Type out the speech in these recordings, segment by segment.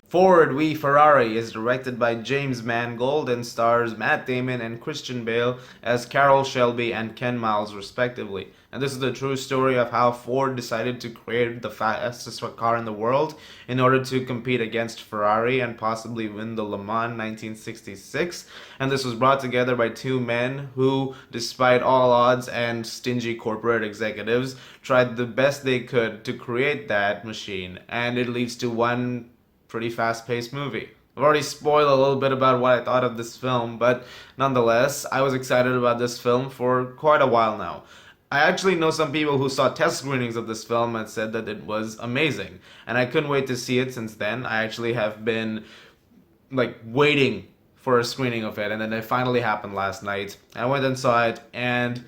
Ford V Ferrari is directed by James Mangold and stars Matt Damon and Christian Bale as Carroll Shelby and Ken Miles, respectively. And this is the true story of how Ford decided to create the fastest car in the world in order to compete against Ferrari and possibly win the Le Mans 1966. And this was brought together by two men who, despite all odds and stingy corporate executives, tried the best they could to create that machine. And it leads to one pretty fast-paced movie. I've already spoiled a little bit about what I thought of this film, but nonetheless, I was excited about this film for quite a while now. I actually know some people who saw test screenings of this film and said that it was amazing, and I couldn't wait to see it since then. I actually have been waiting for a screening of it, and then it finally happened last night. I went and saw it, and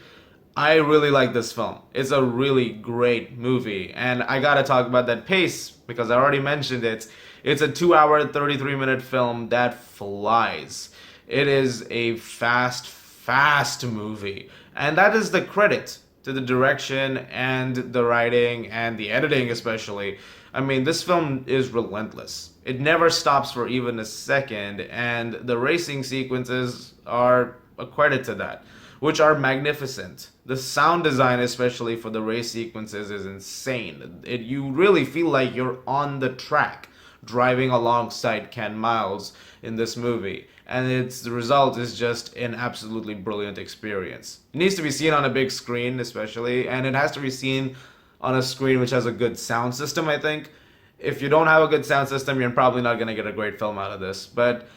I really like this film. It's a really great movie, and I gotta talk about that pace because I already mentioned it. It's a 2 hour, 33-minute film that flies. It is a fast movie, and that is the credit to the direction and the writing and the editing, especially. I mean, this film is relentless. It never stops for even a second, and the racing sequences are a credit to that, which are magnificent. The sound design, especially for the race sequences, is insane. You really feel like you're on the track driving alongside Ken Miles in this movie. And the result is just an absolutely brilliant experience. It needs to be seen on a big screen, especially, and it has to be seen on a screen which has a good sound system, I think. If you don't have a good sound system, you're probably not going to get a great film out of this. But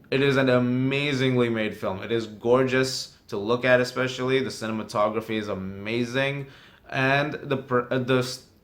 it is an amazingly made film. It is gorgeous to look at, especially. The cinematography is amazing. And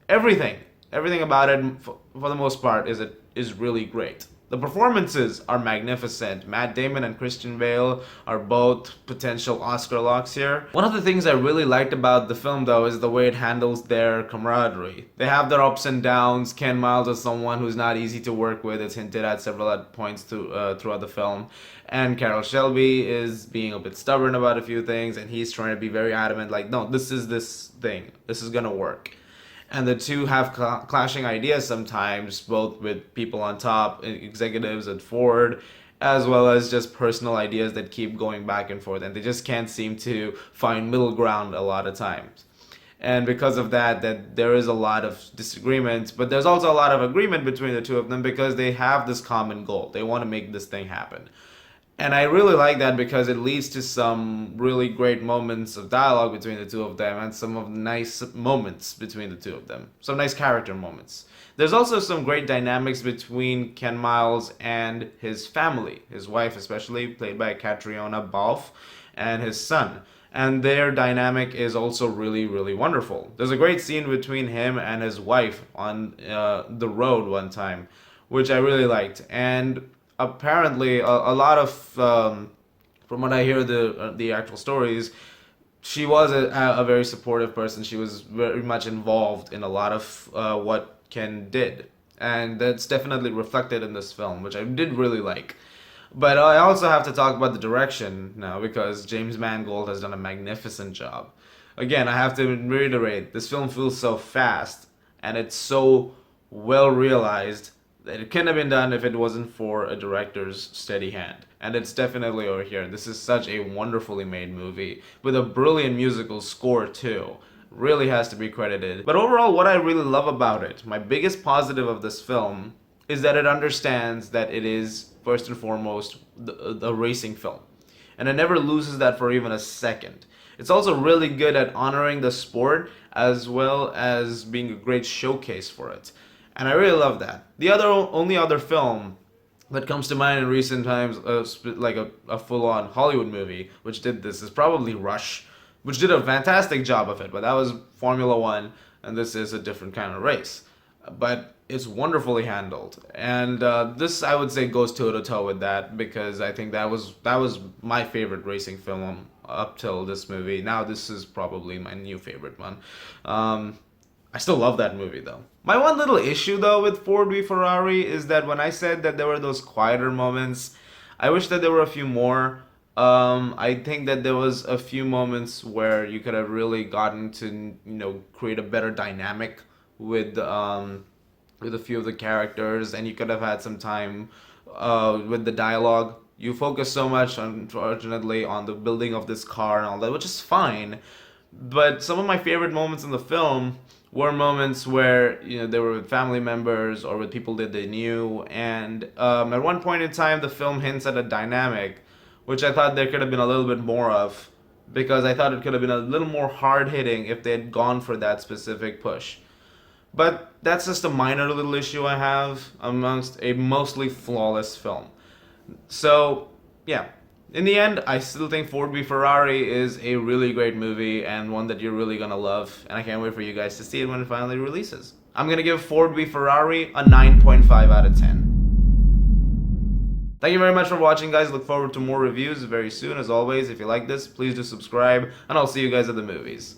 everything about it, for the most part, is really great. The performances are magnificent. Matt Damon and Christian Bale are both potential Oscar locks here. One of the things I really liked about the film, though, is the way it handles their camaraderie. They have their ups and downs. Ken Miles is someone who's not easy to work with. It's hinted at several points throughout the film. And Carroll Shelby is being a bit stubborn about a few things, and he's trying to be very adamant, like, no, this is this thing. This is gonna work. And the two have clashing ideas sometimes, both with people on top, executives at Ford, as well as just personal ideas that keep going back and forth, and they just can't seem to find middle ground a lot of times. And because of that there is a lot of disagreements, but there's also a lot of agreement between the two of them because they have this common goal. They want to make this thing happen. And I really like that because it leads to some really great moments of dialogue between the two of them and some of the nice moments between the two of them. Some nice character moments. There's also some great dynamics between Ken Miles and his family, his wife especially, played by Catriona Balfe, and his son. And their dynamic is also really wonderful. There's a great scene between him and his wife on the road one time, which I really liked. And apparently a lot of from what I hear the actual stories, she was a very supportive person. She was very much involved in a lot of what Ken did, and that's definitely reflected in this film, which I did really like. But I also have to talk about the direction now because James Mangold has done a magnificent job. Again, I have to reiterate, this film feels so fast and it's so well realized that it couldn't have been done if it wasn't for a director's steady hand. And it's definitely over here. This is such a wonderfully made movie with a brilliant musical score too. Really has to be credited. But overall, what I really love about it, my biggest positive of this film, is that it understands that it is first and foremost a racing film. And it never loses that for even a second. It's also really good at honoring the sport as well as being a great showcase for it. And I really love that. The only other film that comes to mind in recent times, like a full-on Hollywood movie, which did this, is probably Rush, which did a fantastic job of it. But that was Formula One, and this is a different kind of race. But it's wonderfully handled, and this I would say goes toe to toe with that because I think that was my favorite racing film up till this movie. Now this is probably my new favorite one. I still love that movie though. My one little issue though with Ford v Ferrari is that when I said that there were those quieter moments, I wish that there were a few more. I think that there was a few moments where you could have really gotten to, create a better dynamic with with a few of the characters, and you could have had some time with the dialogue. You focus so much, unfortunately, on the building of this car and all that, which is fine. But some of my favorite moments in the film were moments where they were with family members or with people that they knew, and at one point in time, the film hints at a dynamic, which I thought there could have been a little bit more of, because I thought it could have been a little more hard hitting if they had gone for that specific push. But that's just a minor little issue I have amongst a mostly flawless film. So, yeah. In the end, I still think Ford V Ferrari is a really great movie and one that you're really gonna love, and I can't wait for you guys to see it when it finally releases. I'm gonna give Ford V Ferrari a 9.5 out of 10. Thank you very much for watching, guys. Look forward to more reviews very soon. As always, if you like this, please do subscribe, and I'll see you guys at the movies.